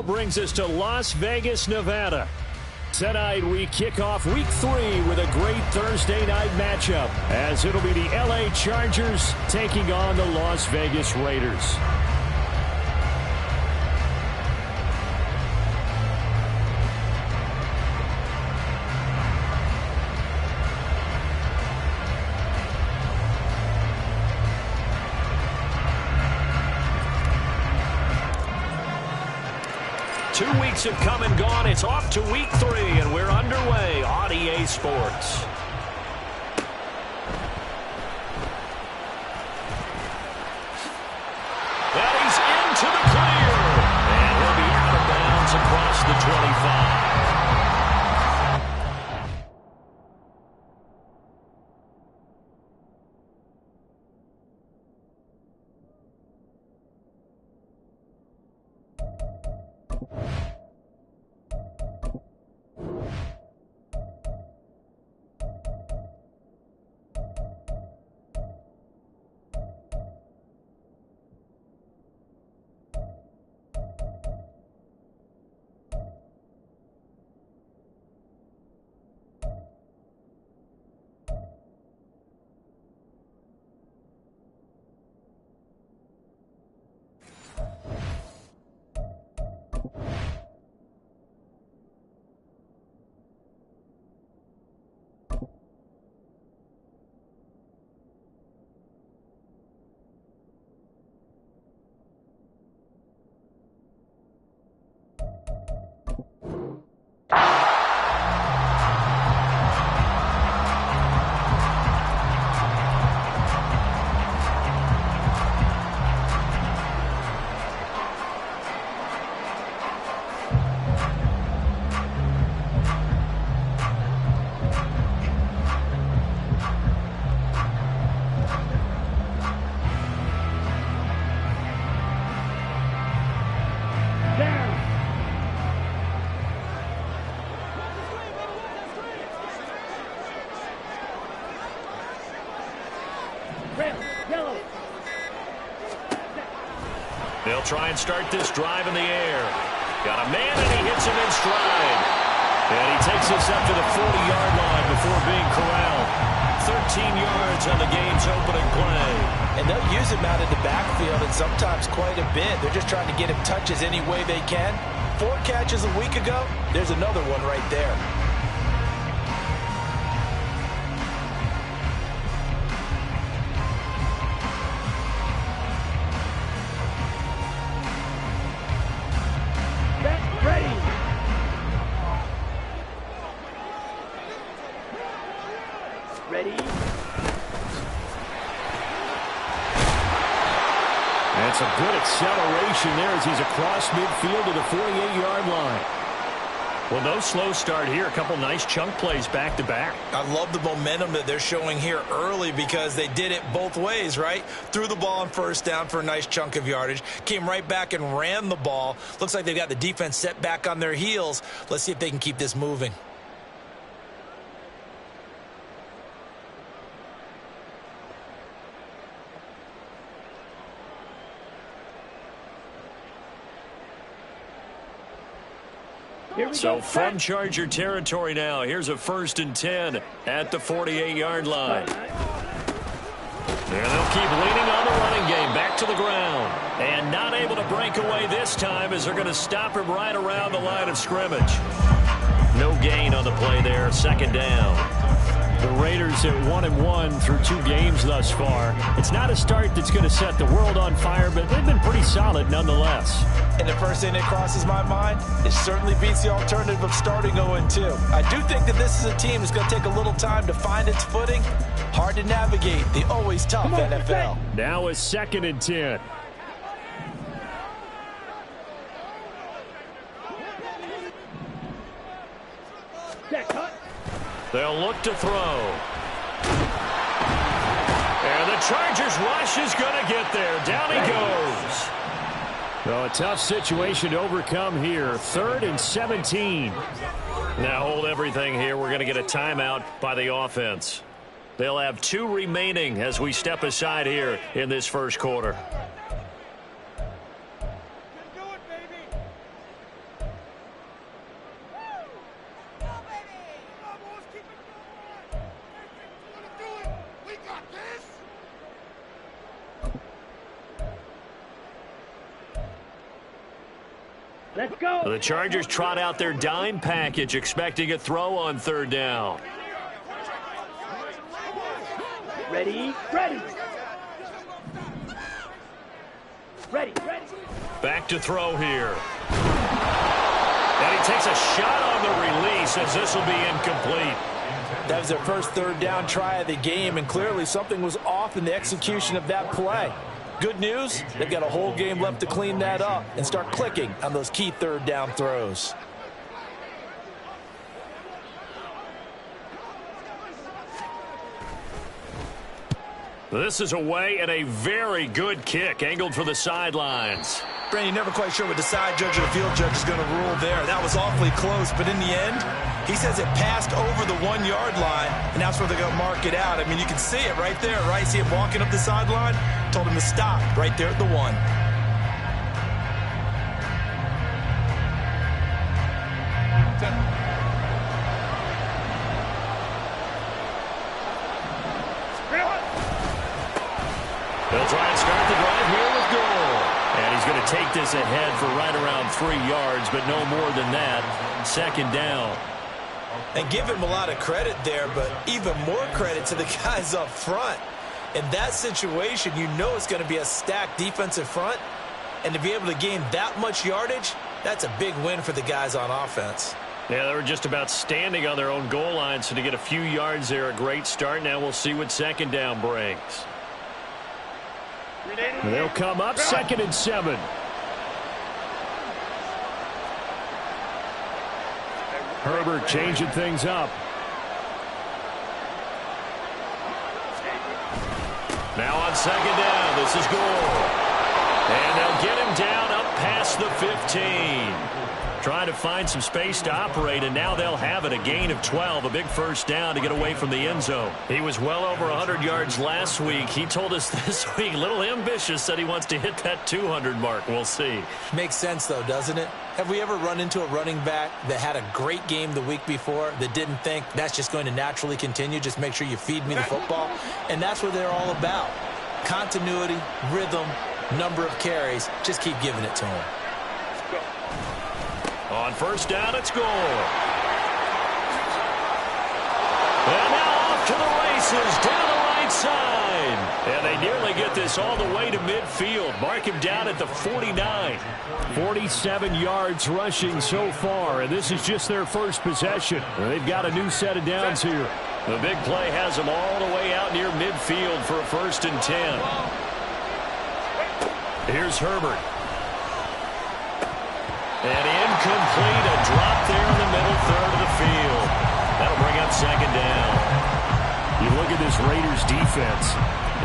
Brings us to Las Vegas, Nevada. Tonight we kick off week 3 with a great Thursday night matchup, as it'll be the LA Chargers taking on the Las Vegas Raiders. Two weeks have come and gone. It's off to week 3, and we're underway on EA Sports. And he's into the clear. And he'll be out of bounds across the 25. They'll try and start this drive in the air. Got a man, and he hits him in stride. And he takes us up to the 40-yard line before being corralled. 13 yards on the game's opening play. And they'll use him out in the backfield, and sometimes quite a bit. They're just trying to get him touches any way they can. 4 catches a week ago. There's another one right there. That's a good acceleration there as he's across midfield to the 48-yard line. Well, no slow start here. A couple nice chunk plays back-to-back. I love the momentum that they're showing here early because they did it both ways, right? Threw the ball on first down for a nice chunk of yardage. Came right back and ran the ball. Looks like they've got the defense set back on their heels. Let's see if they can keep this moving. So from Charger territory now, here's a 1st and 10 at the 48-yard line. And they'll keep leaning on the running game, back to the ground. And not able to break away this time as they're going to stop him right around the line of scrimmage. No gain on the play there, 2nd down. The Raiders at 1-1 through 2 games thus far. It's not a start that's going to set the world on fire, but they've been pretty solid nonetheless. And the first thing that crosses my mind, it certainly beats the alternative of starting 0-2. I do think that this is a team that's going to take a little time to find its footing. Hard to navigate the always tough NFL. Now a 2nd and 10. They'll look to throw. And the Chargers rush is going to get there. Down he goes. Well, a tough situation to overcome here. 3rd and 17. Now hold everything here. We're going to get a timeout by the offense. They'll have 2 remaining as we step aside here in this first quarter. Let's go. The Chargers trot out their dime package, expecting a throw on third down. Ready, ready. Ready, ready. Back to throw here. And he takes a shot on the release as this will be incomplete. That was their first third down try of the game, and clearly something was off in the execution of that play. Good news, they've got a whole game left to clean that up and start clicking on those key third down throws. This is away and a very good kick, angled for the sidelines. Brandon, you're never quite sure what the side judge or the field judge is going to rule there. That was awfully close, but in the end, he says it passed over the 1-yard line, and that's where they're going to mark it out. I mean, you can see it right there, right? See him walking up the sideline? Told him to stop right there at the 1. They'll try and start the drive here with goal. And he's going to take this ahead for right around 3 yards, but no more than that. Second down. And give him a lot of credit there, but even more credit to the guys up front. In that situation, you know it's going to be a stacked defensive front. And to be able to gain that much yardage, that's a big win for the guys on offense. Yeah, they were just about standing on their own goal line, so to get a few yards there, a great start. Now we'll see what second down brings. They'll come up 2nd and 7. Herbert changing things up. Now on second down, this is goal. And they'll get him down up past the 15. Trying to find some space to operate, and now they'll have it. A gain of 12, a big first down to get away from the end zone. He was well over 100 yards last week. He told us this week, a little ambitious, said he wants to hit that 200 mark. We'll see. Makes sense, though, doesn't it? Have we ever run into a running back that had a great game the week before that didn't think that's just going to naturally continue? Just make sure you feed me the football. And that's what they're all about. Continuity, rhythm, number of carries. Just keep giving it to him. On first down, it's goal. And now off to the races, down the right side. And they nearly get this all the way to midfield. Mark him down at the 49. 47 yards rushing so far, and this is just their first possession. They've got a new set of downs here. The big play has them all the way out near midfield for a 1st and 10. Here's Herbert. And incomplete, a drop there in the middle third of the field. That'll bring up second down. You look at this Raiders defense.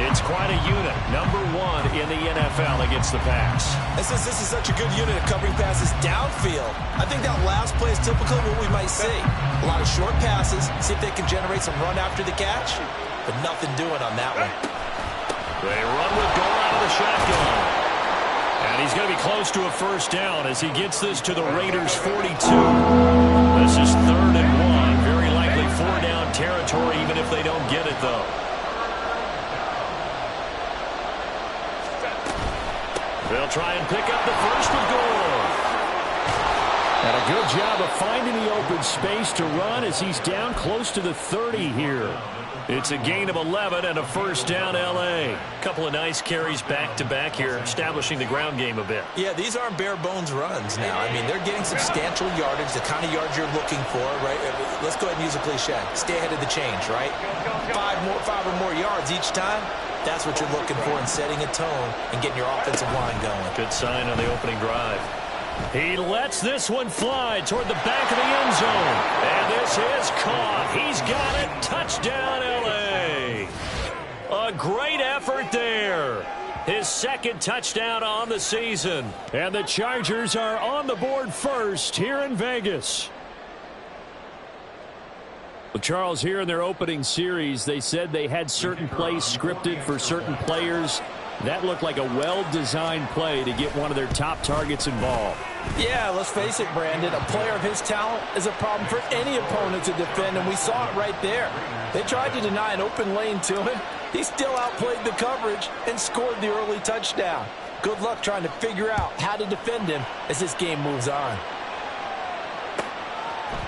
It's quite a unit. Number 1 in the NFL against the pass. And since this is such a good unit of covering passes downfield, I think that last play is typically what we might see. A lot of short passes, see if they can generate some run after the catch, but nothing doing on that one. They run with goal out of the shotgun. And he's going to be close to a first down as he gets this to the Raiders' 42. This is 3rd and 1. Very likely 4-down territory, even if they don't get it, though. They'll try and pick up the first with goal. And a good job of finding the open space to run as he's down close to the 30 here. It's a gain of 11 and a first down L.A. Couple of nice carries back-to-back here, establishing the ground game a bit. Yeah, these aren't bare-bones runs now. I mean, they're getting substantial yardage, the kind of yards you're looking for, right? Let's go ahead and use a cliche. Stay ahead of the change, right? 5 or more yards each time. That's what you're looking for in setting a tone and getting your offensive line going. Good sign on the opening drive. He lets this one fly toward the back of the end zone. And this is caught. He's got it. Touchdown, L.A. A great effort there. His 2nd touchdown on the season. And the Chargers are on the board first here in Vegas. Well, Charles, here in their opening series, they said they had certain plays scripted for certain players. That looked like a well-designed play to get one of their top targets involved. Yeah, let's face it, Brandon. A player of his talent is a problem for any opponent to defend, and we saw it right there. They tried to deny an open lane to him. He still outplayed the coverage and scored the early touchdown. Good luck trying to figure out how to defend him as this game moves on.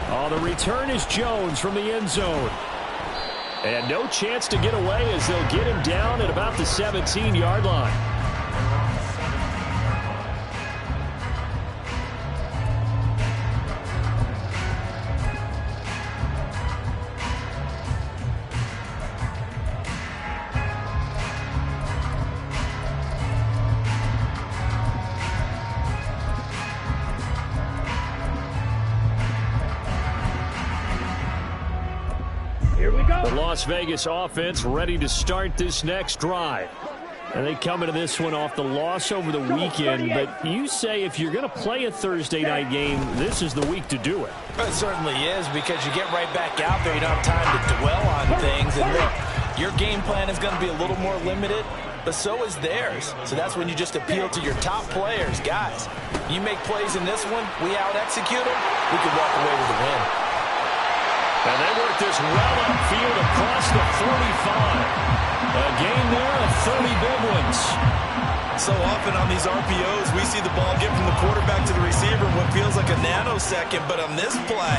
Oh, the return is Jones from the end zone. And no chance to get away as they'll get him down at about the 17-yard line. The Las Vegas offense ready to start this next drive. And they come into this one off the loss over the weekend. But you say if you're going to play a Thursday night game, this is the week to do it. It certainly is, because you get right back out there. You don't have time to dwell on things. And look, your game plan is going to be a little more limited, but so is theirs. So that's when you just appeal to your top players. Guys, you make plays in this one, we out-execute them, we can walk away with a win. And they work this well upfield across the 45. A gain there of 30 big ones. So often on these RPOs, we see the ball get from the quarterback to the receiver in what feels like a nanosecond. But on this play,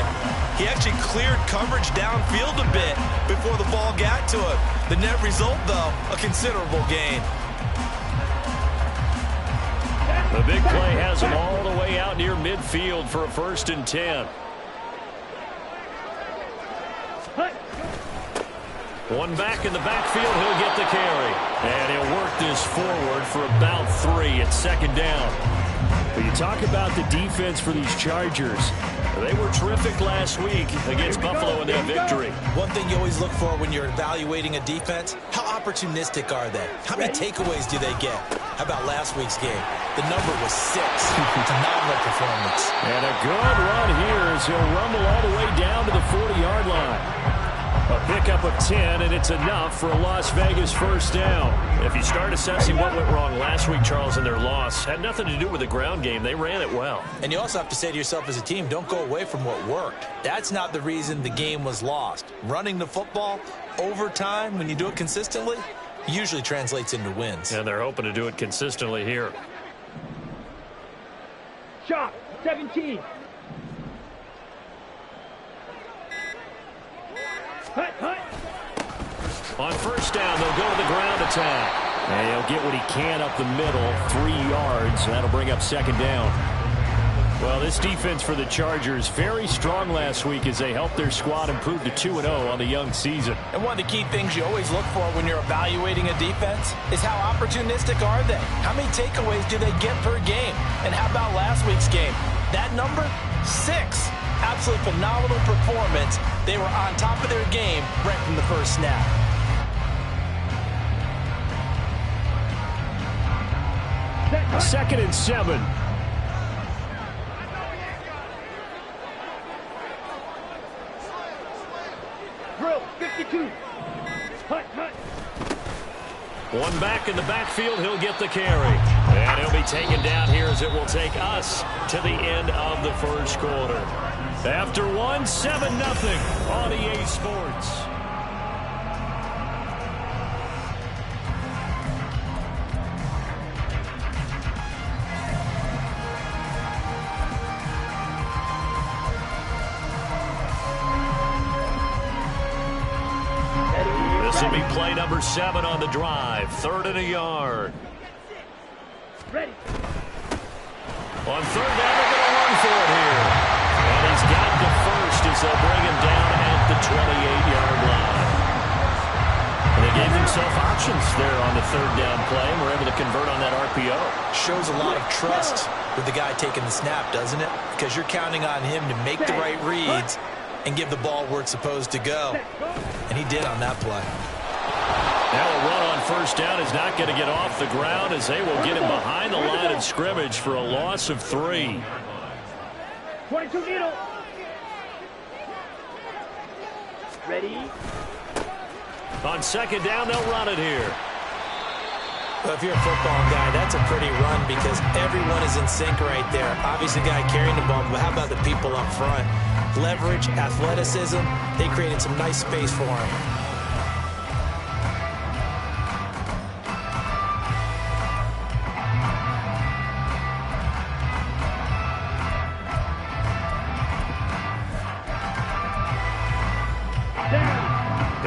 he actually cleared coverage downfield a bit before the ball got to him. The net result, though, a considerable gain. The big play has him all the way out near midfield for a 1st and 10. One back in the backfield, he'll get the carry. And he'll work this forward for about 3 at 2nd down. But you talk about the defense for these Chargers. They were terrific last week against Buffalo in that victory. One thing you always look for when you're evaluating a defense, how opportunistic are they? How many takeaways do they get? How about last week's game? The number was 6. Phenomenal performance. And a good run here as he'll rumble all the way down to the 40-yard line. A pickup of 10, and it's enough for a Las Vegas 1st down. If you start assessing what went wrong last week, Charles, in their loss, had nothing to do with the ground game. They ran it well. And you also have to say to yourself as a team, don't go away from what worked. That's not the reason the game was lost. Running the football over time, when you do it consistently, usually translates into wins. And they're hoping to do it consistently here. Shot, 17. On 1st down, they'll go to the ground attack. And he'll get what he can up the middle, 3 yards. That'll bring up 2nd down. Well, this defense for the Chargers, very strong last week as they helped their squad improve to 2-0 on the young season. And one of the key things you always look for when you're evaluating a defense is how opportunistic are they? How many takeaways do they get per game? And how about last week's game? That number, 6. Absolutely phenomenal performance. They were on top of their game right from the first snap. Second and 7. Drill, 52. Hut. One back in the backfield, he'll get the carry. And he'll be taken down here as it will take us to the end of the 1st quarter. After 1, 7-0 on EA Sports. This will be play number 7 on the drive. 3rd and a yard. Ready. On 3rd down, they're going to run for it here. And he's got the first as they'll bring him down at the 28-yard line. And they gave themselves options there on the 3rd down play and were able to convert on that RPO. Shows a lot of trust with the guy taking the snap, doesn't it? Because you're counting on him to make the right reads and give the ball where it's supposed to go. And he did on that play. Now a run on 1st down is not going to get off the ground as they will get him behind the line of scrimmage for a loss of 3. 22 needle. Ready. On 2nd down, they'll run it here. Well, if you're a football guy, that's a pretty run because everyone is in sync right there. Obviously, the guy carrying the ball, but how about the people up front? Leverage, athleticism, they created some nice space for him.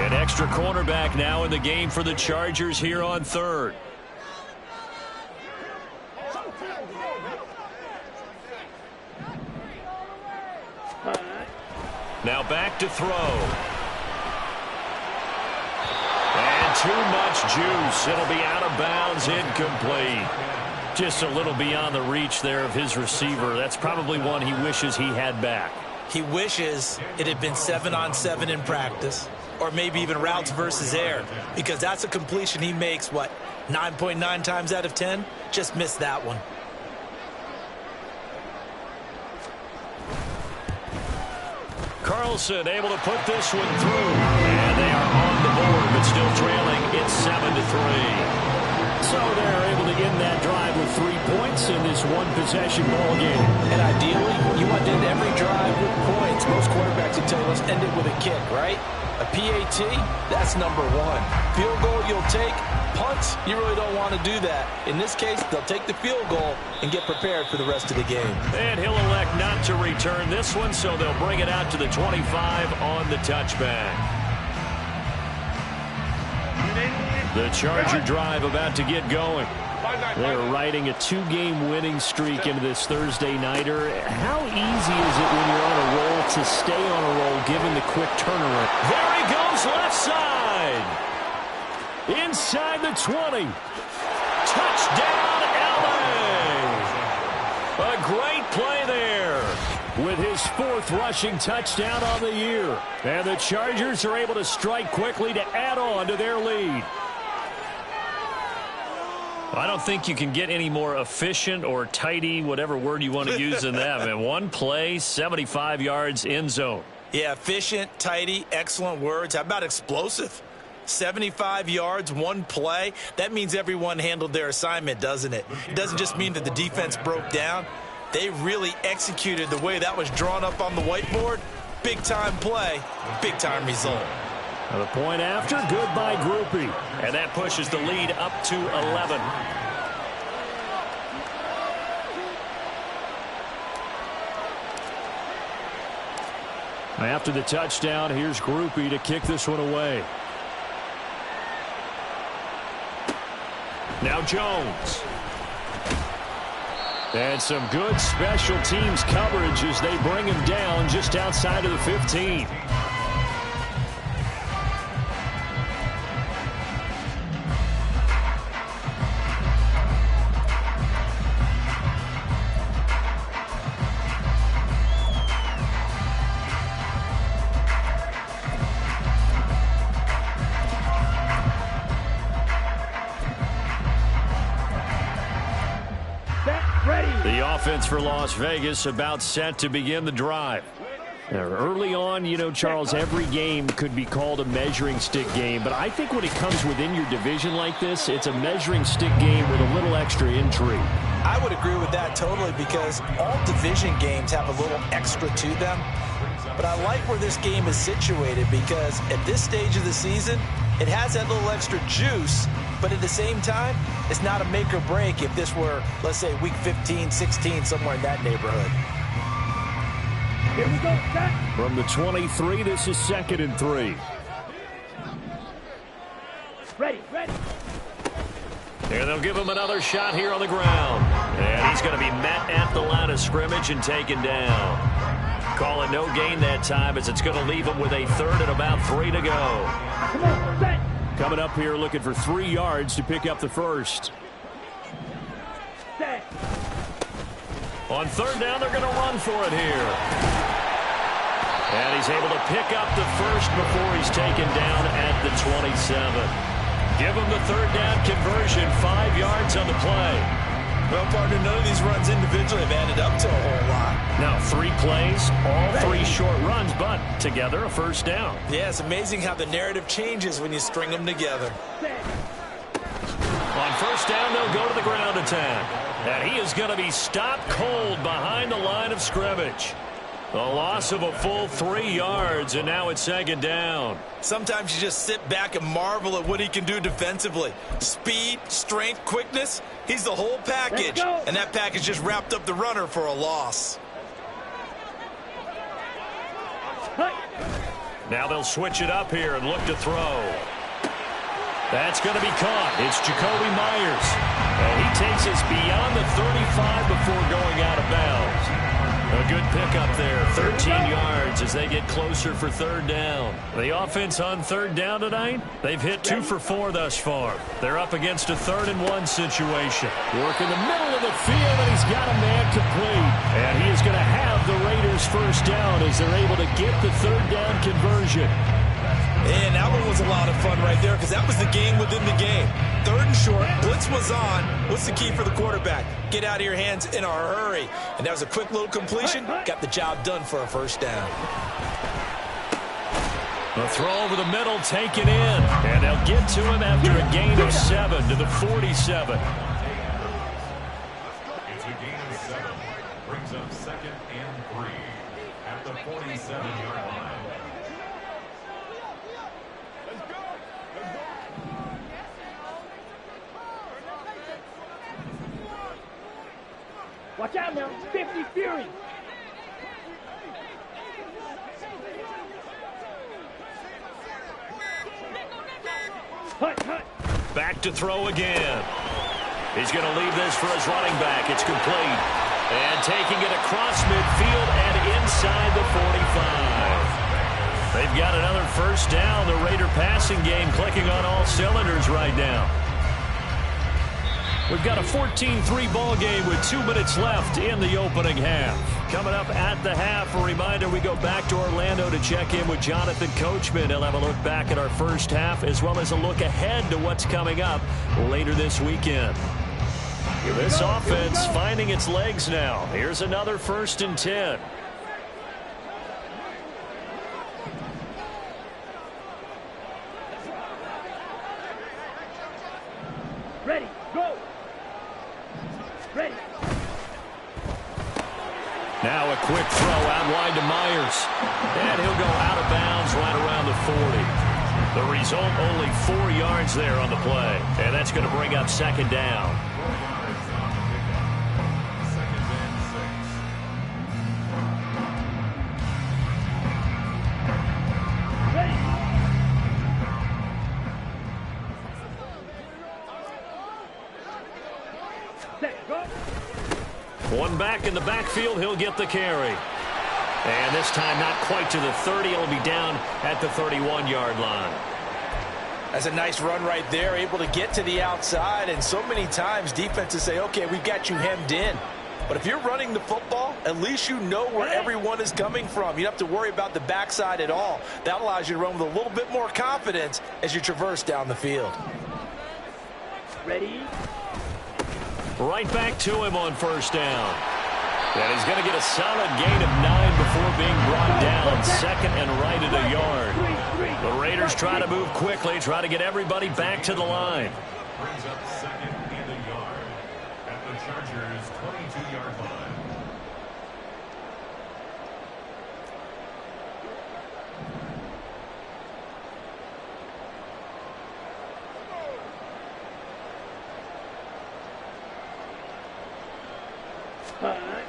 An extra cornerback now in the game for the Chargers here on third. Now back to throw. And too much juice. It'll be out of bounds, incomplete. Just a little beyond the reach there of his receiver. That's probably one he wishes he had back. He wishes it had been 7-on-7 in practice, or maybe even routes versus air, because that's a completion he makes, 9.9 times out of 10? Just missed that one. Carlson able to put this one through. And they are on the board, but still trailing. It's 7-3. So they're able to end that drive with 3 points in this one-possession ball game. And ideally, you want to end every drive with points. Most quarterbacks will tell you, let's end it with a kick, right? A PAT, that's number one. Field goal you'll take. Punts, you really don't want to do that. In this case, they'll take the field goal and get prepared for the rest of the game. And he'll elect not to return this one, so they'll bring it out to the 25 on the touchback. The Charger drive about to get going. They're riding a 2-game winning streak into this Thursday nighter. How easy is it when you're on a roll to stay on a roll given the quick turnaround? There he goes left side. Inside the 20. Touchdown, LA. A great play there with his 4th rushing touchdown on the year. And the Chargers are able to strike quickly to add on to their lead. I don't think you can get any more efficient or tidy, whatever word you want to use in that. Man, one play, 75 yards, end zone. Yeah, efficient, tidy, excellent words. How about explosive? 75 yards, one play. That means everyone handled their assignment, doesn't it? It doesn't just mean that the defense broke down. They really executed the way that was drawn up on the whiteboard. Big-time play, big-time result. The point after, good by Groupie. And that pushes the lead up to 11. After the touchdown, here's Groupie to kick this one away. Now Jones. And some good special teams coverage as they bring him down just outside of the 15. Offense for Las Vegas about set to begin the drive. Now, early on, you know, Charles, every game could be called a measuring stick game, but I think when it comes within your division like this, it's a measuring stick game with a little extra intrigue. I would agree with that totally, because all division games have a little extra to them. But I like where this game is situated, because at this stage of the season, it has that little extra juice, but at the same time, it's not a make or break if this were, let's say, week 15, 16, somewhere in that neighborhood. Here we go, set. From the 23, this is 2nd and 3. Ready, ready. And they'll give him another shot here on the ground. And he's going to be met at the line of scrimmage and taken down. Calling no gain that time, as it's going to leave him with a 3rd and about 3 to go. Come on, set. Coming up here looking for 3 yards to pick up the first. Set. On 3rd down, they're going to run for it here. And he's able to pick up the first before he's taken down at the 27. Give him the 3rd down conversion, 5 yards on the play. Well, partner, none of these runs individually have added up to a whole lot. Now, 3 plays, all 3 short runs, but together a first down. Yeah, it's amazing how the narrative changes when you string them together. On 1st down, they'll go to the ground attack. And he is going to be stopped cold behind the line of scrimmage. A loss of a full 3 yards, and now it's 2nd down. Sometimes you just sit back and marvel at what he can do defensively. Speed, strength, quickness, he's the whole package. And that package just wrapped up the runner for a loss. Now they'll switch it up here and look to throw. That's going to be caught. It's Jacoby Myers. And he takes us beyond the 35 before going out of bounds. A good pickup there, 13 yards as they get closer for third down. The offense on third down tonight, they've hit 2 for 4 thus far. They're up against a 3rd and 1 situation. Work in the middle of the field, and he's got a man complete. And he is going to have the Raiders first down as they're able to get the third down conversion. And that one was a lot of fun right there because that was the game within the game. 3rd and short, blitz was on. What's the key for the quarterback? Get out of your hands in a hurry. And that was a quick little completion. Got the job done for a first down. The throw over the middle taken in. And they'll get to him after a gain of 7 to the 47. It's a gain of 7. Brings up 2nd and 3 at the 47-yard line. Watch out now. 50 Fury. Hut. Back to throw again. He's going to leave this for his running back. It's complete. And taking it across midfield and inside the 45. They've got another first down. The Raider passing game clicking on all cylinders right now. We've got a 14-3 ball game with 2 minutes left in the opening half. Coming up at the half, a reminder we go back to Orlando to check in with Jonathan Coachman. He'll have a look back at our first half as well as a look ahead to what's coming up later this weekend. This offense finding its legs now. Here's another 1st and 10. Ready, go. Ready. Now a quick throw out wide to Myers. And he'll go out of bounds right around the 40. The result, only 4 yards there on the play. And that's going to bring up 2nd down. One back in the backfield, he'll get the carry. And this time not quite to the 30. It'll be down at the 31-yard line. That's a nice run right there, able to get to the outside. And so many times defenses say, okay, we've got you hemmed in. But if you're running the football, at least you know where everyone is coming from. You don't have to worry about the backside at all. That allows you to run with a little bit more confidence as you traverse down the field. Ready. Right back to him on first down. And he's going to get a solid gain of 9 before being brought down. 2nd and right at a yard. The Raiders try to move quickly, try to get everybody back to the line. Brings up 2nd and a yard at the Chargers' 22-yard line.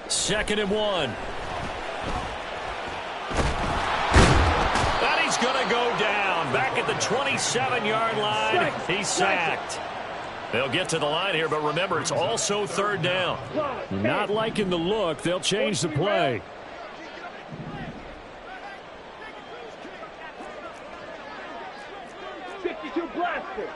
Second and 1. And he's going to go down. Back at the 27-yard line. He's sacked. They'll get to the line here, but remember, it's also 3rd down. Not liking the look. They'll change the play. Blaster.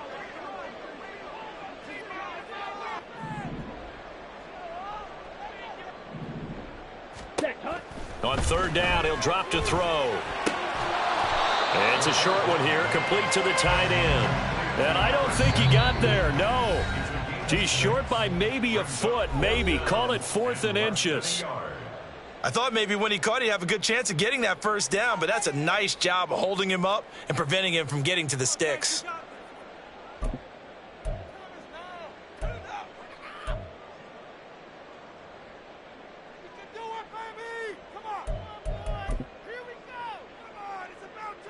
On 3rd down, he'll drop to throw. And it's a short one here, complete to the tight end. And I don't think he got there, no. He's short by maybe a foot, maybe. Call it 4th and inches. I thought maybe when he caught, he'd have a good chance of getting that first down, but that's a nice job of holding him up and preventing him from getting to the sticks.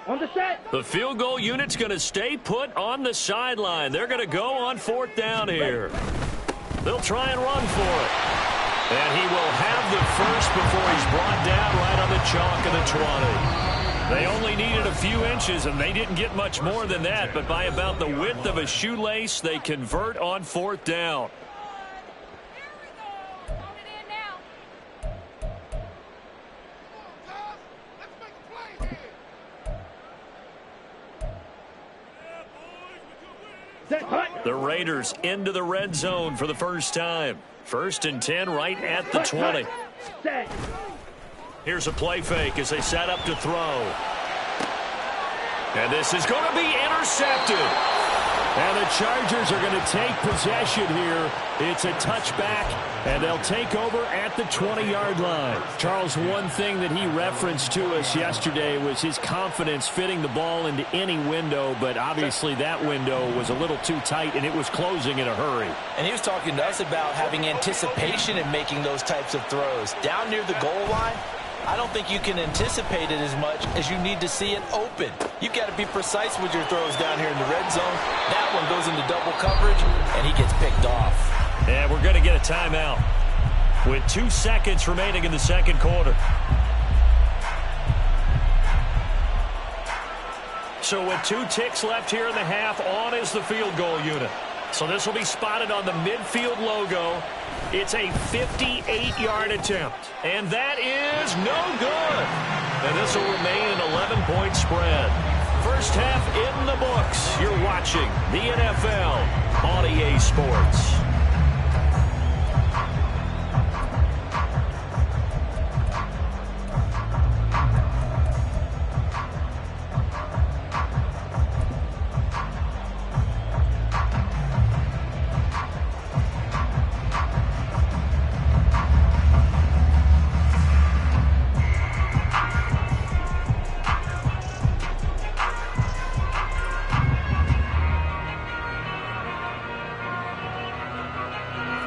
On the set. The field goal unit's going to stay put on the sideline. They're going to go on 4th down here. They'll try and run for it. And he will have the first before he's brought down right on the chalk of the 20. They only needed a few inches, and they didn't get much more than that. But by about the width of a shoelace, they convert on 4th down. The Raiders into the red zone for the first time. 1st and 10 right at the 20. Here's a play fake as they set up to throw. And this is going to be intercepted. And the Chargers are going to take possession here. It's a touchback, and they'll take over at the 20-yard line. Charles, one thing that he referenced to us yesterday was his confidence fitting the ball into any window, but obviously that window was a little too tight, and it was closing in a hurry. And he was talking to us about having anticipation in making those types of throws. Down near the goal line, I don't think you can anticipate it as much as you need to see it open. You've got to be precise with your throws down here in the red zone. That one goes into double coverage, and he gets picked off. And we're going to get a timeout with 2 seconds remaining in the second quarter. So with 2 ticks left here in the half, on is the field goal unit. So this will be spotted on the midfield logo. It's a 58-yard attempt. And that is no good. And this will remain an 11-point spread. First half in the books. You're watching the NFL on EA Sports.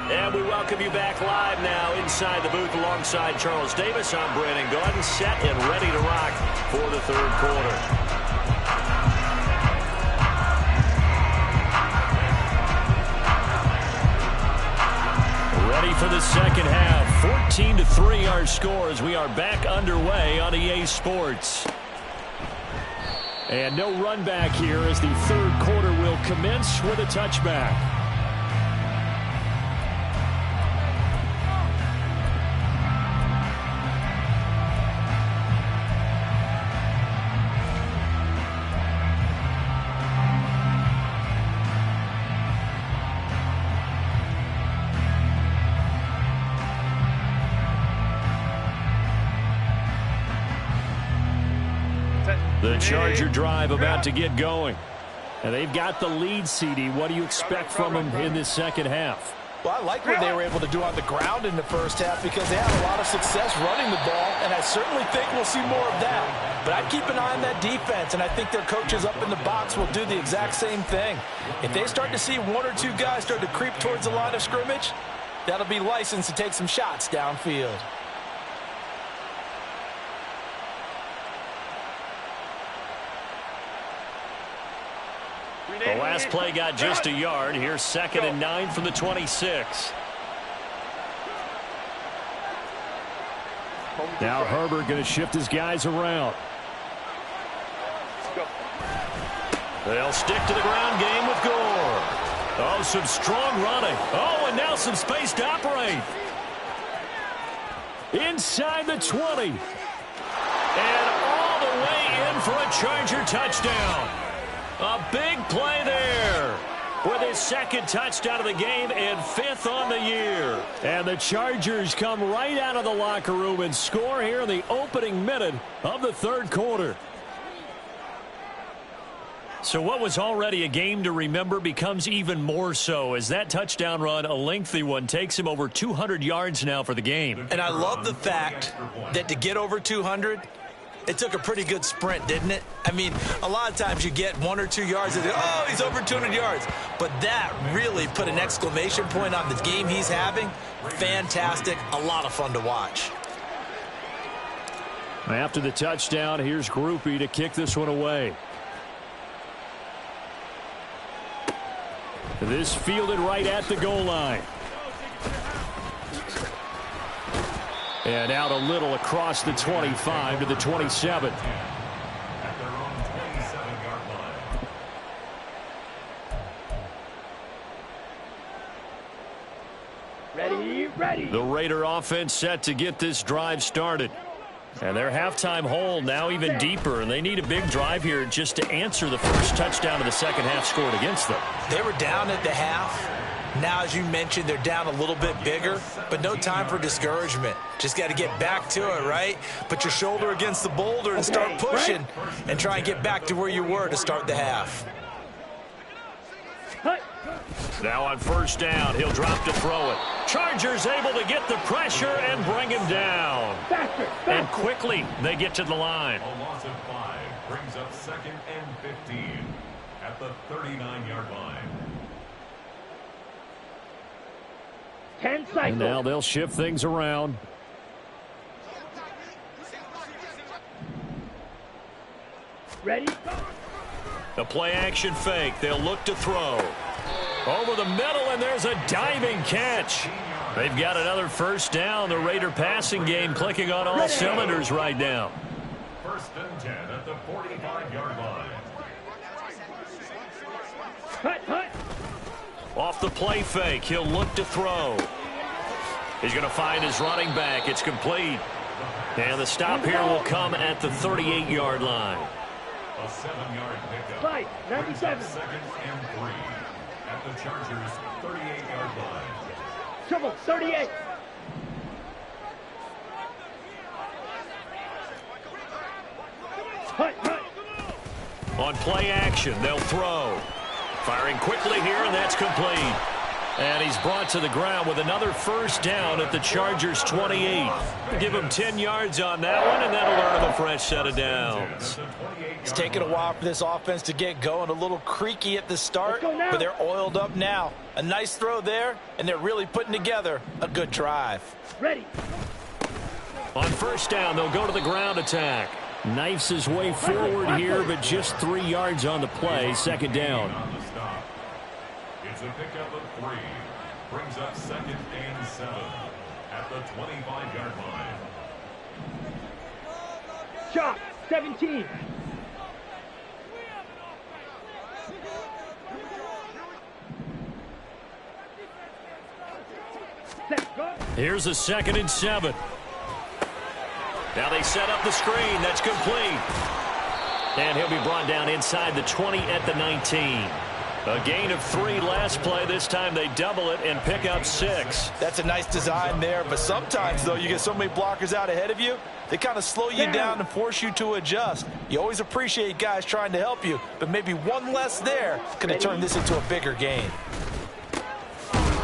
And we welcome you back live now inside the booth alongside Charles Davis. I'm Brandon Gaudin, set and ready to rock for the third quarter. Ready for the second half. 14-3 our score as we are back underway on EA Sports. And no run back here as the third quarter will commence with a touchback. The Charger drive about to get going. And they've got the lead, CD. What do you expect from them in this second half? Well, I like what they were able to do on the ground in the first half because they had a lot of success running the ball, and I certainly think we'll see more of that. But I'd keep an eye on that defense, and I think their coaches up in the box will do the exact same thing. If they start to see 1 or 2 guys start to creep towards the line of scrimmage, that'll be licensed to take some shots downfield. The last play got just a yard. Here's 2nd and 9 from the 26. Now Herbert going to shift his guys around. They'll stick to the ground game with Gore. Oh, some strong running. Oh, and now some space to operate. Inside the 20. And all the way in for a Charger touchdown. A big play there with his 2nd touchdown of the game and 5th on the year. And the Chargers come right out of the locker room and score here in the opening minute of the third quarter. So what was already a game to remember becomes even more so as that touchdown run, a lengthy one, takes him over 200 yards now for the game. And I love the fact that to get over 200, it took a pretty good sprint, didn't it? I mean, a lot of times you get 1 or 2 yards and oh, he's over 200 yards. But that really put an exclamation point on the game he's having. Fantastic. A lot of fun to watch. After the touchdown, here's Groupie to kick this one away. This fielded right at the goal line. And out a little across the 25 to the 27. The Raider offense set to get this drive started. And their halftime hole now even deeper, and they need a big drive here just to answer the first touchdown of the second half scored against them. They were down at the half. Now, as you mentioned, they're down a little bit bigger, but no time for discouragement. Just got to get back to it, right? Put your shoulder against the boulder and start pushing and try and get back to where you were to start the half. Now on first down, he'll drop to throw it. Chargers able to get the pressure and bring him down. And quickly, they get to the line. A loss of 5 brings up 2nd and 15 at the 39-yard line. 10 cycles. And now they'll shift things around. Ready? The play action fake. They'll look to throw. Over the middle, and there's a diving catch. They've got another first down. The Raider passing game clicking on all cylinders right now. 1st and 10 at the 45-yard line. Hut. Off the play fake, he'll look to throw. He's going to find his running back. It's complete. And the stop here will come at the 38-yard line. A 7-yard pickup. Fight, 97. 2nd and 3 at the Chargers' 38-yard line. Trouble, 38. Hut. On play action, they'll throw. Firing quickly here, and that's complete. And he's brought to the ground with another first down at the Chargers' 28. Give him 10 yards on that one, and that'll earn him a fresh set of downs. It's taken a while for this offense to get going. A little creaky at the start, but they're oiled up now. A nice throw there, and they're really putting together a good drive. Ready. On first down, they'll go to the ground attack. Knifes his way forward here, but just 3 yards on the play. Second down. It's a pickup of 3. Brings up 2nd and 7 at the 25-yard line. Chop, 17. Here's a 2nd and 7. Now they set up the screen. That's complete. And he'll be brought down inside the 20 at the 19. A gain of 3 last play. This time they double it and pick up 6. That's a nice design there, but sometimes, though, you get so many blockers out ahead of you, they kind of slow you down and force you to adjust. You always appreciate guys trying to help you, but maybe one less there could have turned this into a bigger gain.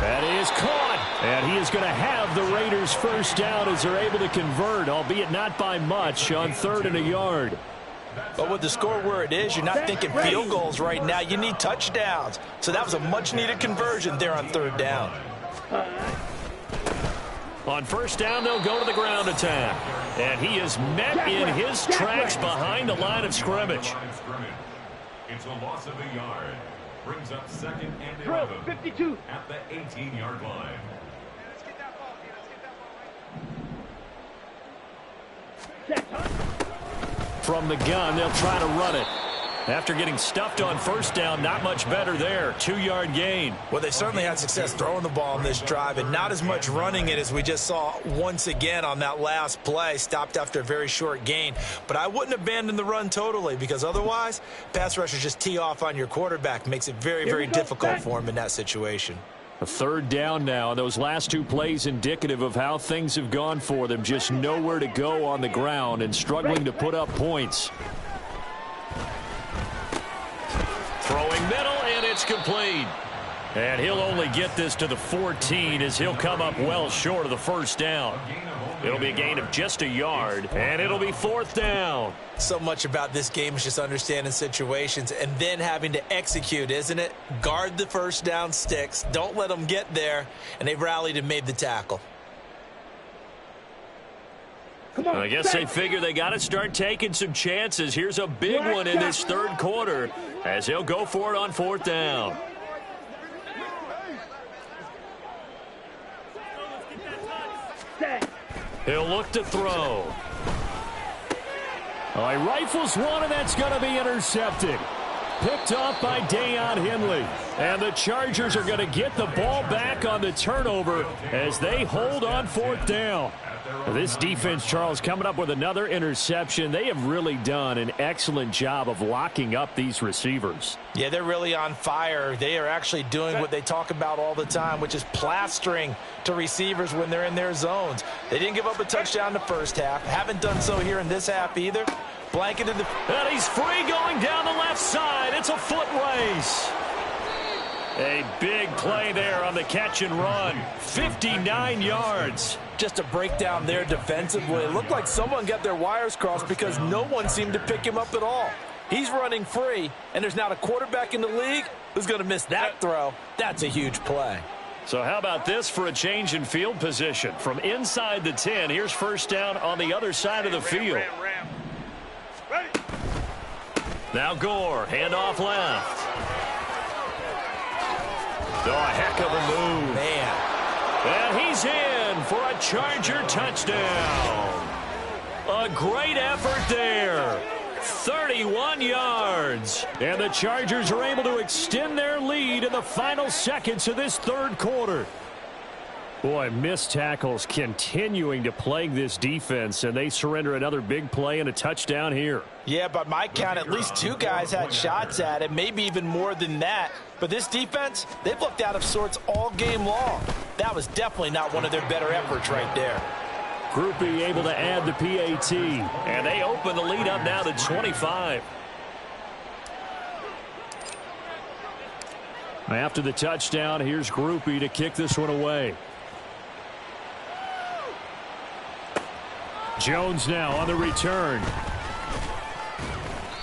That is caught, and he is going to have the Raiders first down as they're able to convert, albeit not by much, on 3rd and a yard. But with the score where it is, you're not thinking field goals right now. You need touchdowns. So that was a much-needed conversion there on 3rd down. On first down, they'll go to the ground attack. And he is met in his tracks behind the line of scrimmage. It's a loss of a yard. Brings up 2nd and 12, 11 52. at the 18-yard line. From the gun, they'll try to run it. After getting stuffed on first down, not much better there. 2-yard gain. Well, they certainly had success throwing the ball on this drive and not as much running it as we just saw once again on that last play. Stopped after a very short gain. But I wouldn't abandon the run totally because otherwise, pass rushers just tee off on your quarterback. Makes it very, very difficult for him in that situation. A 3rd down now. Those last 2 plays indicative of how things have gone for them. Just nowhere to go on the ground and struggling to put up points. Throwing middle, and it's complete. And he'll only get this to the 14 as he'll come up well short of the first down. It'll be a gain of just a yard, and it'll be 4th down. So much about this game is just understanding situations and then having to execute, isn't it? Guard the first down sticks. Don't let them get there. And they've rallied and made the tackle. Come on, I guess they figure they got to start taking some chances. Here's a big one in this 3rd quarter as he'll go for it on 4th down. He'll look to throw. Oh, he rifles one, and that's going to be intercepted. picked off by Deion Henley. And the Chargers are going to get the ball back on the turnover as they hold on 4th down. This defense, Charles, coming up with another interception. They have really done an excellent job of locking up these receivers. Yeah, they're really on fire. They are actually doing what they talk about all the time, which is plastering to receivers when they're in their zones. They didn't give up a touchdown in the first half. Haven't done so here in this half either. Blanketed the... And he's free going down the left side. It's a foot race. A big play there on the catch and run. 59 yards. Just a breakdown there defensively. It looked like someone got their wires crossed because no one seemed to pick him up at all. He's running free, and there's not a quarterback in the league who's going to miss that throw. That's a huge play. So how about this for a change in field position? From inside the 10, here's first down on the other side of the field. Now Gore, handoff left. Oh, a heck of a move. Man. And he's in for a Charger touchdown. A great effort there. 31 yards. And the Chargers are able to extend their lead in the final seconds of this third quarter. Boy, missed tackles continuing to plague this defense, and they surrender another big play and a touchdown here. Yeah, by my count, at least 2 guys had shots at it, maybe even more than that. But this defense, they've looked out of sorts all game long. That was definitely not one of their better efforts right there. Groupie able to add the PAT, and they open the lead up now to 25. After the touchdown, here's Groupie to kick this one away. Jones now on the return.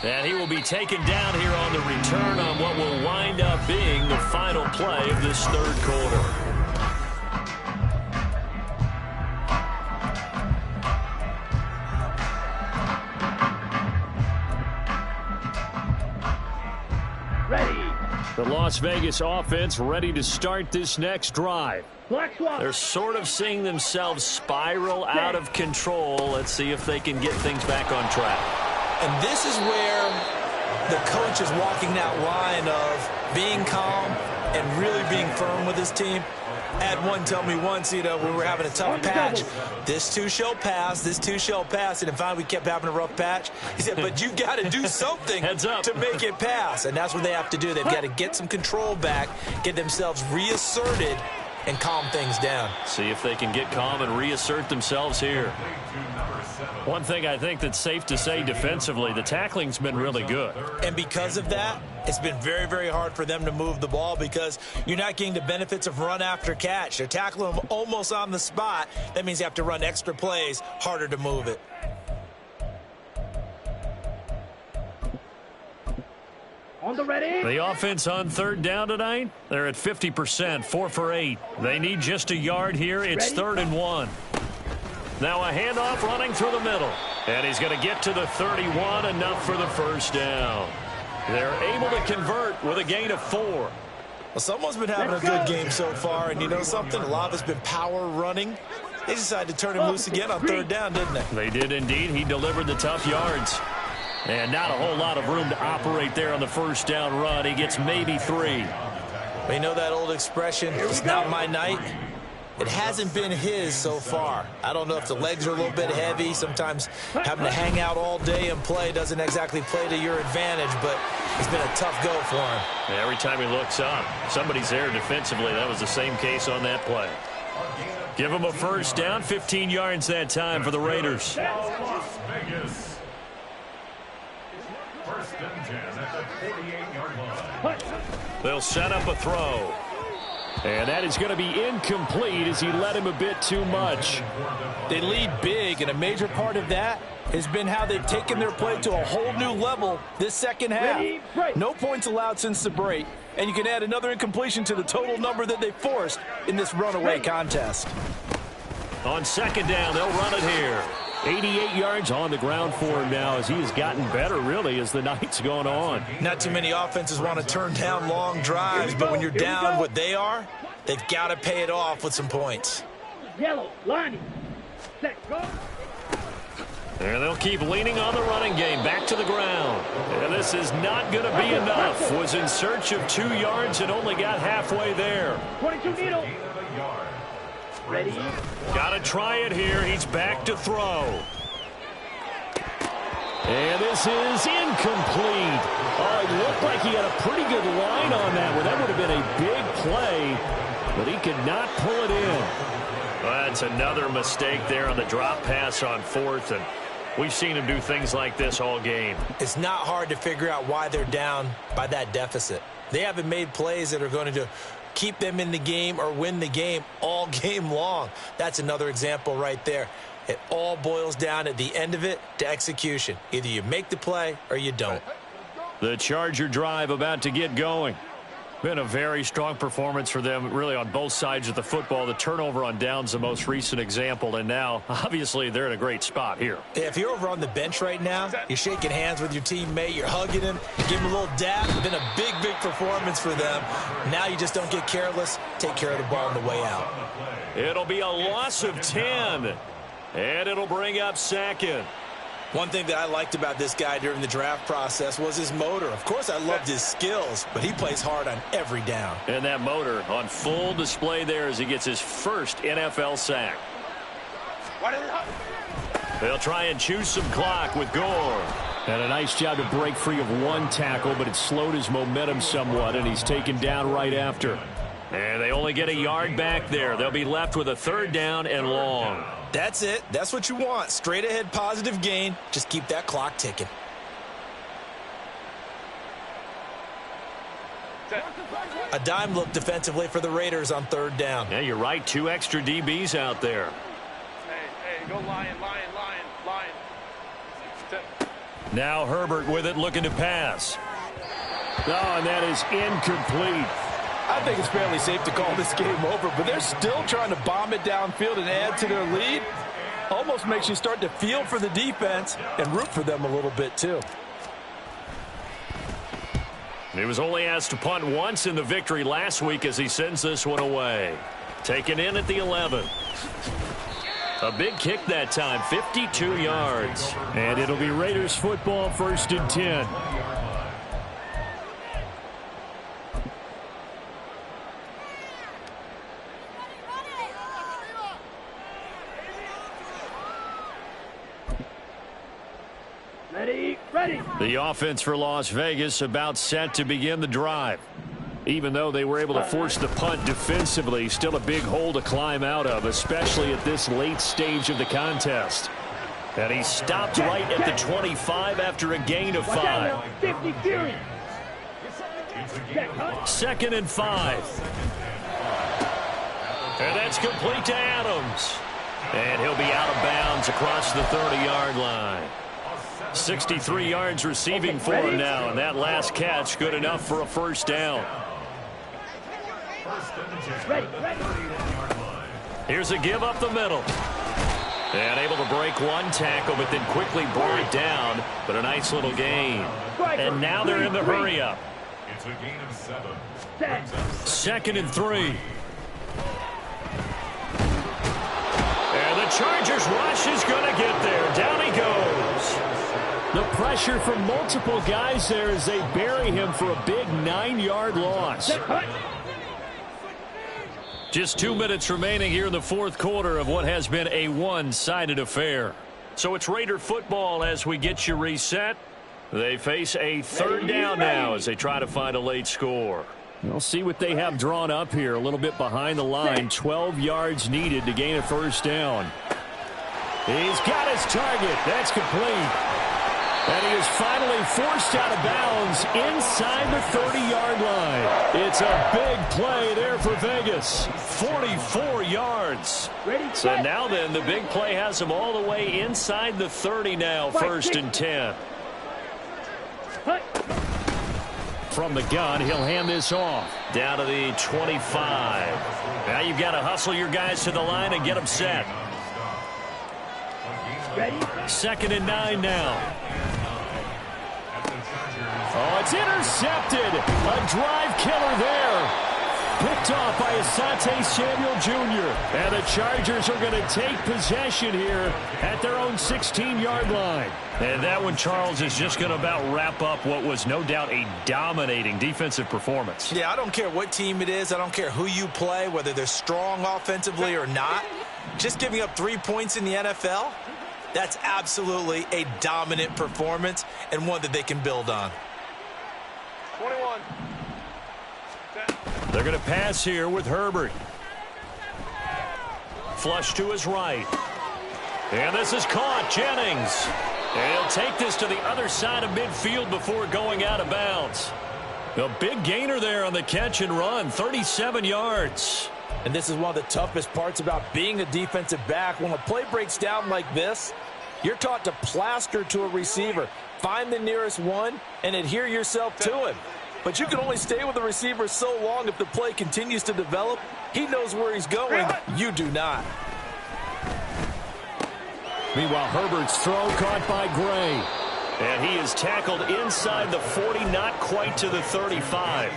And he will be taken down here on the return on what will wind up being the final play of this third quarter. The Las Vegas offense ready to start this next drive. They're sort of seeing themselves spiral out of control. Let's see if they can get things back on track. And this is where the coach is walking that line of being calm and really being firm with his team. I had one tell me once, we were having a tough patch. This too shall pass, this too shall pass. And finally, we kept having a rough patch. He said, but you got to do something to make it pass. And that's what they have to do. They've got to get some control back, get themselves reasserted, and calm things down. See if they can get calm and reassert themselves here. One thing I think that's safe to say defensively, the tackling's been really good. And because of that, it's been very, very hard for them to move the ball because you're not getting the benefits of run after catch. They're tackling them almost on the spot. That means you have to run extra plays, harder to move it. On the ready. The offense on third down tonight, they're at 50%, 4 for 8. They need just a yard here. It's 3rd and 1. Now a handoff running through the middle. And he's going to get to the 31, enough for the first down. They're able to convert with a gain of 4. Well, someone's been having a good game so far, and you know something? A lot of it's been power running. They decided to turn him loose again on 3rd down, didn't they? They did indeed. He delivered the tough yards. And not a whole lot of room to operate there on the first down run. He gets maybe 3. Well, you know that old expression, it's not my night? It hasn't been his so far. I don't know if the legs are a little bit heavy. Sometimes having to hang out all day and play doesn't exactly play to your advantage, but it's been a tough go for him. And every time he looks up, somebody's there defensively. That was the same case on that play. Give him a first down, 15 yards that time for the Raiders. Las Vegas. First and 10 at the 48-yard line. They'll set up a throw. And that is going to be incomplete as he led him a bit too much. They lead big, and a major part of that has been how they've taken their play to a whole new level this second half. No points allowed since the break, and you can add another incompletion to the total number that they forced in this runaway contest. On second down, they'll run it here. 88 yards on the ground for him now as he has gotten better, really, as the night's gone on. Not too many offenses want to turn down long drives, but when you're down what they are, they've got to pay it off with some points. Yellow, lining. Set, go. And they'll keep leaning on the running game. Back to the ground. And this is not going to be enough. Was in search of 2 yards and only got halfway there. 22 needle. Ready? Got to try it here. He's back to throw. And this is incomplete. Oh, it looked like he had a pretty good line on that one. That would have been a big play, but he could not pull it in. Well, that's another mistake there on the drop pass on 4th, and we've seen him do things like this all game. It's not hard to figure out why they're down by that deficit. They haven't made plays that are going to keep them in the game or win the game all game long. That's another example right there. It all boils down at the end of it to execution. Either you make the play or you don't. The Charger drive about to get going. Been a very strong performance for them, really, on both sides of the football. The turnover on downs, the most recent example, and now, obviously, they're in a great spot here. If you're over on the bench right now, you're shaking hands with your teammate, you're hugging him, give him a little dap. It's been a big, big performance for them. Now you just don't get careless. Take care of the ball on the way out. It'll be a loss of 10, and it'll bring up 2nd. One thing that I liked about this guy during the draft process was his motor. Of course, I loved his skills, but he plays hard on every down. And that motor on full display there as he gets his first NFL sack. They'll try and choose some clock with Gore. And a nice job to break free of 1 tackle, but it slowed his momentum somewhat, and he's taken down right after. And they only get a yard back there. They'll be left with a 3rd down and long. That's it. That's what you want. Straight ahead positive gain. Just keep that clock ticking. A dime look defensively for the Raiders on 3rd down. Yeah, you're right. 2 extra DBs out there. Hey, go lion. Now Herbert with it, looking to pass. Oh, and that is incomplete. I think it's fairly safe to call this game over, but they're still trying to bomb it downfield and add to their lead. Almost makes you start to feel for the defense and root for them a little bit, too. He was only asked to punt once in the victory last week as he sends this one away. Taken in at the 11. A big kick that time, 52 yards. And it'll be Raiders football, 1st and 10. Ready. The offense for Las Vegas about set to begin the drive. Even though they were able to force the punt defensively, still a big hole to climb out of, especially at this late stage of the contest. And he stopped right at the 25 after a gain of 5. 50 Fury. 2nd and 5. And that's complete to Adams. And he'll be out of bounds across the 30-yard line. 63 yards receiving for him now, and that last catch good enough for a 1st down. Here's a give up the middle. And able to break 1 tackle, but then quickly brought down. But a nice little gain. And now they're in the hurry-up. It's a gain of 7. 2nd and 3. And the Chargers rush is going to get there. Down he goes. The pressure from multiple guys there as they bury him for a big 9-yard loss. Just 2 minutes remaining here in the 4th quarter of what has been a one-sided affair. So it's Raider football as we get you reset. They face a 3rd down now as they try to find a late score. We'll see what they have drawn up here. A little bit behind the line. 12 yards needed to gain a 1st down. He's got his target. That's complete. And he is finally forced out of bounds inside the 30-yard line. It's a big play there for Vegas. 44 yards. So now then, the big play has him all the way inside the 30 now, 1st and 10. From the gun, he'll hand this off. Down to the 25. Now you've got to hustle your guys to the line and get them set. 2nd and 9 now. Oh, it's intercepted. A drive killer there. picked off by Asante Samuel Jr. And the Chargers are going to take possession here at their own 16-yard line. And that one, Charles, is just going to about wrap up what was no doubt a dominating defensive performance. Yeah, I don't care what team it is. I don't care who you play, whether they're strong offensively or not. Just giving up 3 points in the NFL, that's absolutely a dominant performance and one that they can build on. 21. They're going to pass here with Herbert. Flush to his right. And this is caught. Jennings. And he'll take this to the other side of midfield before going out of bounds. A big gainer there on the catch and run, 37 yards. And this is one of the toughest parts about being a defensive back. When a play breaks down like this, you're taught to plaster to a receiver. Find the nearest one and adhere yourself to him. But you can only stay with the receiver so long if the play continues to develop. He knows where he's going. You do not. Meanwhile, Herbert's throw caught by Gray. And he is tackled inside the 40, not quite to the 35.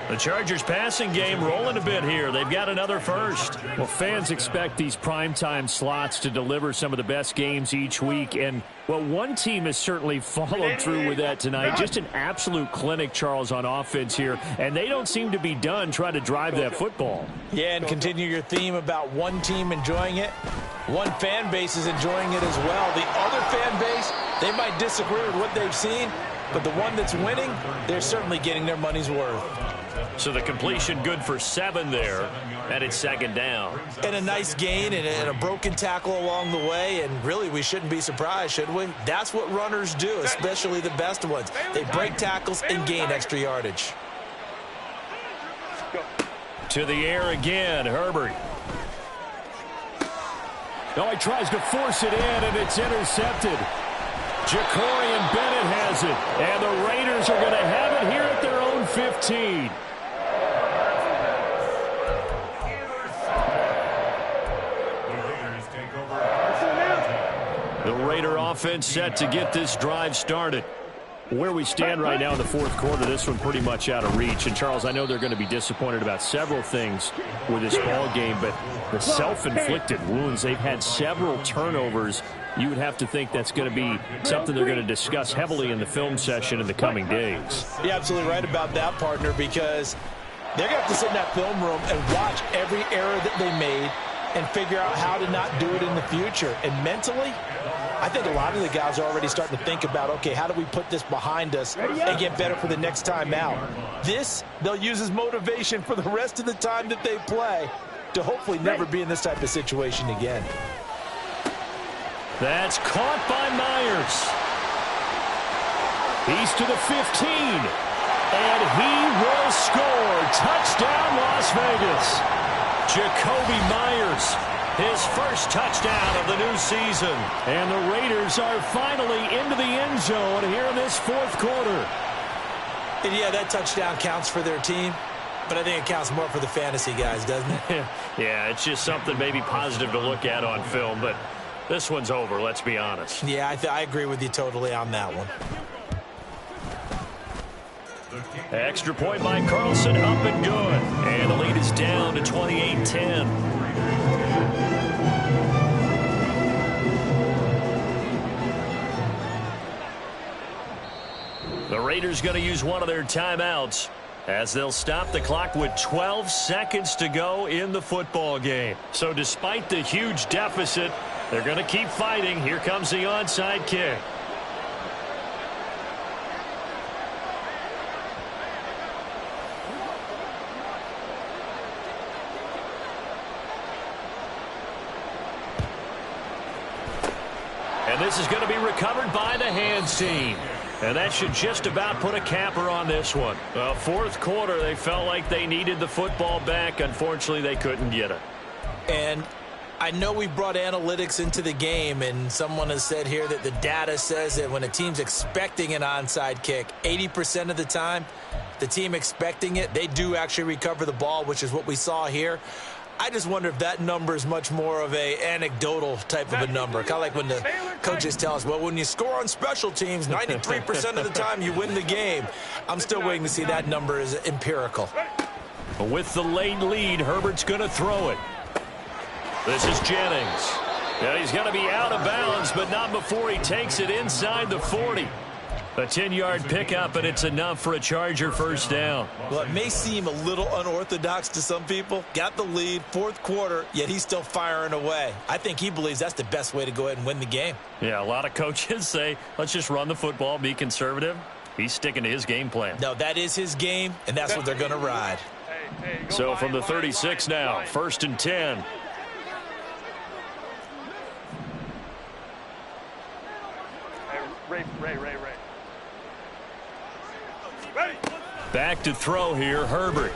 The Chargers passing game rolling a bit here. They've got another first. Well, fans expect these primetime slots to deliver some of the best games each week. And, well, one team has certainly followed through with that tonight. Just an absolute clinic, Charles, on offense here. And they don't seem to be done trying to drive that football. Yeah, and continue your theme about one team enjoying it. One fan base is enjoying it as well. The other fan base, they might disagree with what they've seen, but the one that's winning, they're certainly getting their money's worth. So the completion good for 7 there, and it's second down. And a nice gain and a broken tackle along the way, and really we shouldn't be surprised, should we? That's what runners do, especially the best ones. They break tackles and gain extra yardage. To the air again, Herbert. Oh, he tries to force it in, and it's intercepted. Jacorian Bennett has it, and the Raiders are going to have it here at their own 15. The Raider offense set to get this drive started. Where we stand right now in the fourth quarter, this one pretty much out of reach. And, Charles, I know they're going to be disappointed about several things with this ball game, but the self-inflicted wounds, they've had several turnovers. You would have to think that's going to be something they're going to discuss heavily in the film session in the coming days. You're absolutely right about that, partner, because they're going to have to sit in that film room and watch every error that they made and figure out how to not do it in the future. And mentally, I think a lot of the guys are already starting to think about, okay, how do we put this behind us and get better for the next time out? This, they'll use as motivation for the rest of the time that they play to hopefully never be in this type of situation again. That's caught by Myers. He's to the 15. And he will score. Touchdown, Las Vegas. Jacoby Myers, his first touchdown of the new season. And the Raiders are finally into the end zone here in this fourth quarter. And yeah, that touchdown counts for their team, but I think it counts more for the fantasy guys, doesn't it? Yeah, it's just something maybe positive to look at on film, but this one's over, let's be honest. Yeah, I agree with you totally on that one. Extra point by Carlson, up and good. And the lead is down to 28-10. The Raiders going to use one of their timeouts as they'll stop the clock with 12 seconds to go in the football game. So despite the huge deficit, they're going to keep fighting. Here comes the onside kick. And this is going to be recovered by the hands team. And that should just about put a capper on this one. Well, fourth quarter, they felt like they needed the football back. Unfortunately, they couldn't get it. And I know we brought analytics into the game, and someone has said here that the data says that when a team's expecting an onside kick, 80% of the time, the team expecting it, they do actually recover the ball, which is what we saw here. I just wonder if that number is much more of a anecdotal type of a number. Kind of like when the coaches tell us, well, when you score on special teams, 93% of the time you win the game. I'm still waiting to see that number is empirical. With the late lead, Herbert's going to throw it. This is Jennings. Yeah, he's going to be out of bounds, but not before he takes it inside the 40. A 10-yard pickup, and it's enough for a Charger first down. Well, it may seem a little unorthodox to some people. Got the lead, fourth quarter, yet he's still firing away. I think he believes that's the best way to go ahead and win the game. Yeah, a lot of coaches say, let's just run the football, be conservative. He's sticking to his game plan. No, that is his game, and that's what they're going to ride. So from the 36 now, 1st and 10. Ray. Back to throw here, Herbert.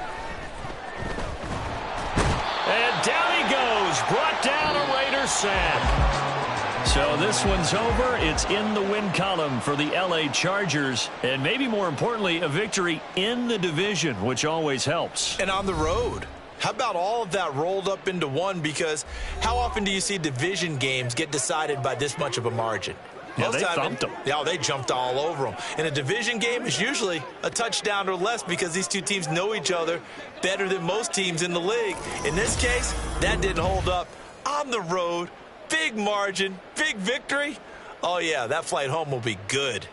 And down he goes, brought down a Raider sack. So this one's over. It's in the win column for the LA Chargers. And maybe more importantly, a victory in the division, which always helps. And on the road. How about all of that rolled up into one? Because how often do you see division games get decided by this much of a margin? Yeah, they thumped them. Yeah, they jumped all over them. In a division game, it's usually a touchdown or less because these two teams know each other better than most teams in the league. In this case, that didn't hold up. On the road, big margin, big victory. Oh, yeah, that flight home will be good.